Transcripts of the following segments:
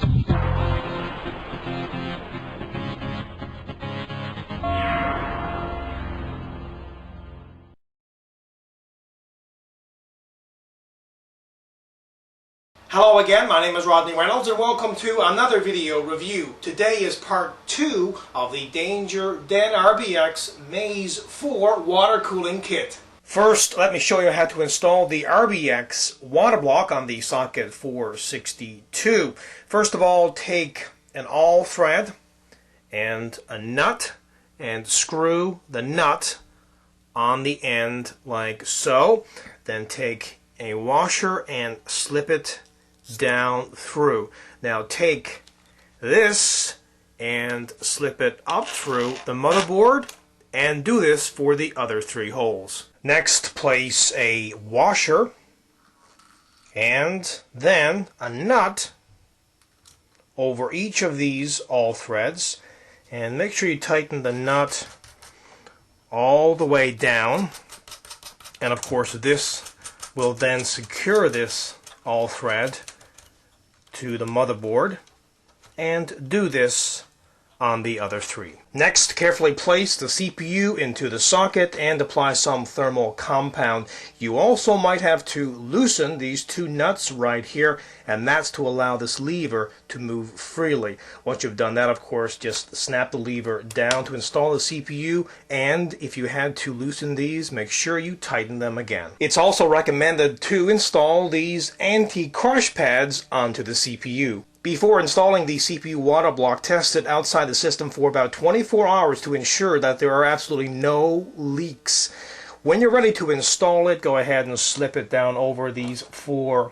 Hello again, my name is Rodney Reynolds and welcome to another video review. Today is part 2 of the Danger Den RBX MAZE4 water cooling kit. First, let me show you how to install the RBX water block on the socket 462. First of all, take an awl thread and a nut and screw the nut on the end like so. Then take a washer and slip it down through. Now take this and slip it up through the motherboard and do this for the other 3 holes. Next, place a washer and then a nut over each of these awl threads, and make sure you tighten the nut all the way down, and of course this will then secure this awl thread to the motherboard, and do this on the other 3. Next, carefully place the CPU into the socket and apply some thermal compound. You also might have to loosen these 2 nuts right here, and that's to allow this lever to move freely. Once you've done that, of course, just snap the lever down to install the CPU, and if you had to loosen these, make sure you tighten them again. It's also recommended to install these anti-crush pads onto the CPU. Before installing the CPU water block, test it outside the system for about 24 hours to ensure that there are absolutely no leaks. When you're ready to install it, go ahead and slip it down over these 4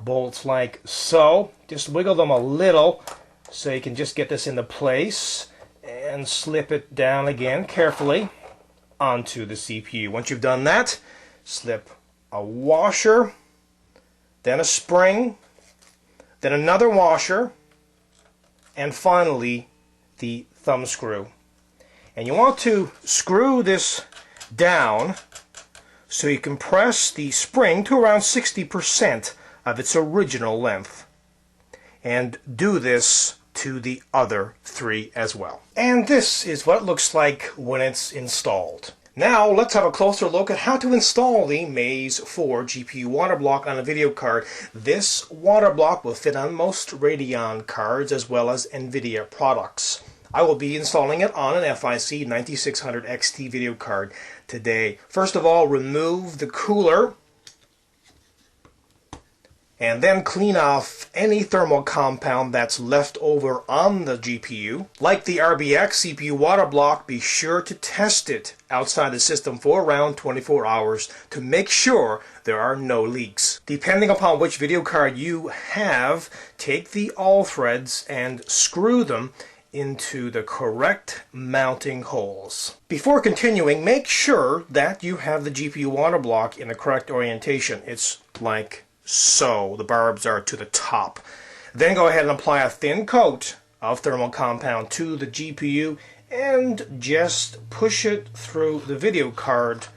bolts like so. Just wiggle them a little so you can just get this into place, and slip it down again carefully onto the CPU. Once you've done that, slip a washer, then a spring, then another washer, and finally the thumb screw. And you want to screw this down so you can press the spring to around 60% of its original length. And do this to the other 3 as well. And this is what it looks like when it's installed. Now let's have a closer look at how to install the MAZE4 GPU water block on a video card. This water block will fit on most Radeon cards as well as NVIDIA products. I will be installing it on an FIC 9600 XT video card today. First of all, remove the cooler and then clean off any thermal compound that's left over on the GPU. Like the RBX CPU water block, be sure to test it outside the system for around 24 hours to make sure there are no leaks. Depending upon which video card you have, take the awl threads and screw them into the correct mounting holes. Before continuing, make sure that you have the GPU water block in the correct orientation. It's like so. The barbs are to the top. Then go ahead and apply a thin coat of thermal compound to the GPU and just push it through the video card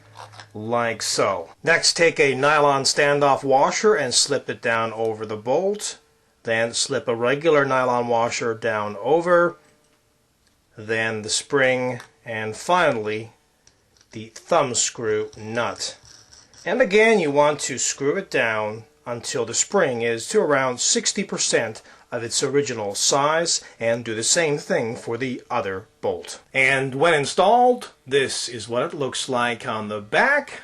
like so. Next, take a nylon standoff washer and slip it down over the bolt. Then slip a regular nylon washer down over, then the spring, and finally the thumb screw nut. And again, you want to screw it down until the spring is to around 60% of its original size, and do the same thing for the other bolt. And when installed, this is what it looks like on the back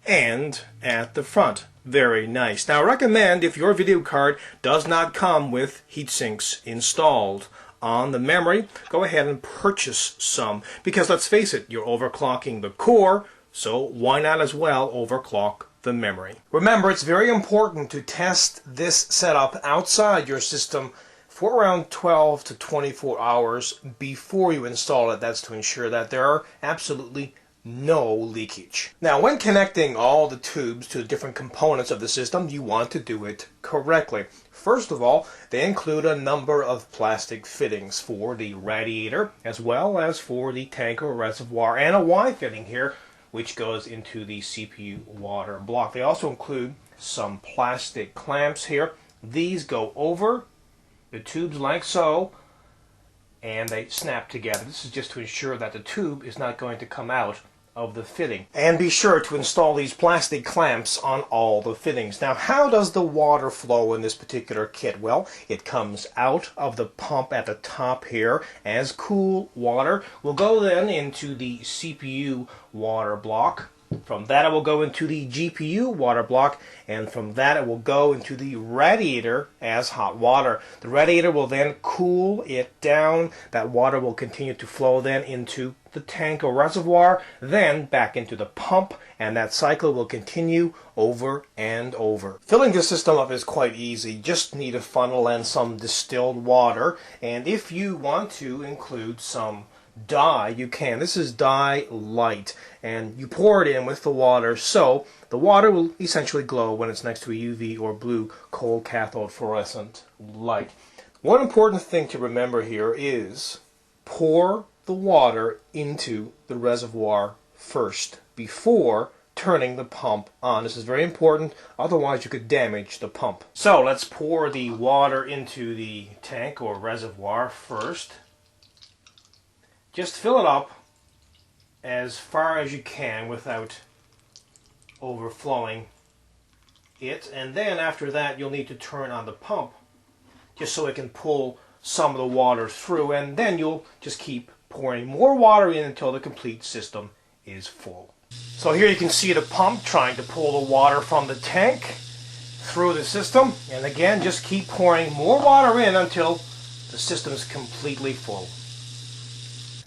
and at the front. Very nice. Now, I recommend, if your video card does not come with heat sinks installed on the memory, go ahead and purchase some, because let's face it, you're overclocking the core, so why not as well overclock the memory. Remember, it's very important to test this setup outside your system for around 12 to 24 hours before you install it. That's to ensure that there are absolutely no leakage. Now, when connecting all the tubes to the different components of the system, you want to do it correctly. First of all, they include a number of plastic fittings for the radiator, as well as for the tank or reservoir, and a Y fitting here, which goes into the CPU water block. They also include some plastic clamps here. These go over the the tubes like so, and they snap together. This is just to ensure that the tube is not going to come out of the fitting. And be sure to install these plastic clamps on all the fittings. Now, how does the water flow in this particular kit? Well, it comes out of the pump at the top here as cool water. Will go then into the CPU water block. From that it will go into the GPU water block, and from that it will go into the radiator as hot water. The radiator will then cool it down. That water will continue to flow then into the tank or reservoir, then back into the pump, and that cycle will continue over and over. Filling this system up is quite easy. Just need a funnel and some distilled water, and if you want to include some dye, you can. This is dye light, and you pour it in with the water, so the water will essentially glow when it's next to a UV or blue cold cathode fluorescent light. One important thing to remember here is pour the water into the reservoir first before turning the pump on. This is very important, otherwise you could damage the pump. So let's pour the water into the tank or reservoir first. Just fill it up as far as you can without overflowing it, and then after that you'll need to turn on the pump just so it can pull some of the water through, and then you'll just keep pouring more water in until the complete system is full. So here you can see the pump trying to pull the water from the tank through the system, and again just keep pouring more water in until the system is completely full.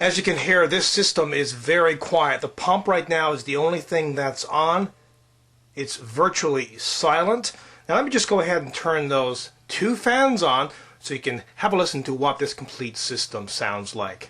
As you can hear, this system is very quiet. The pump right now is the only thing that's on. It's virtually silent. Now let me just go ahead and turn those two fans on so you can have a listen to what this complete system sounds like.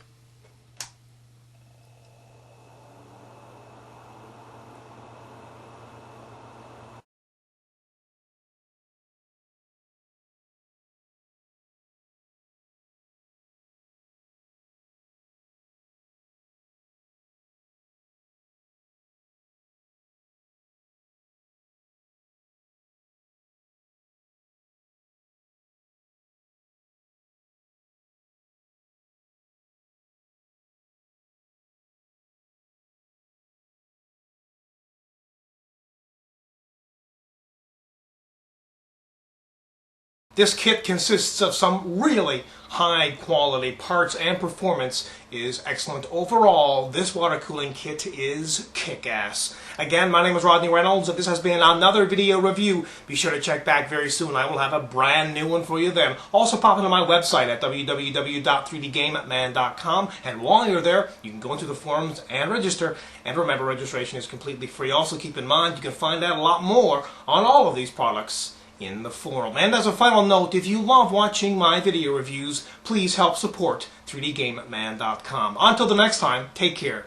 This kit consists of some really high quality parts, and performance is excellent. Overall, this water cooling kit is kick-ass. Again, my name is Rodney Reynolds, and this has been another video review. Be sure to check back very soon. I will have a brand new one for you then. Also pop into my website at www.3dgameman.com, and while you're there, you can go into the forums and register. And remember, registration is completely free. Also keep in mind, you can find out a lot more on all of these products in the forum. And as a final note, if you love watching my video reviews, please help support 3dgameman.com. Until the next time, take care.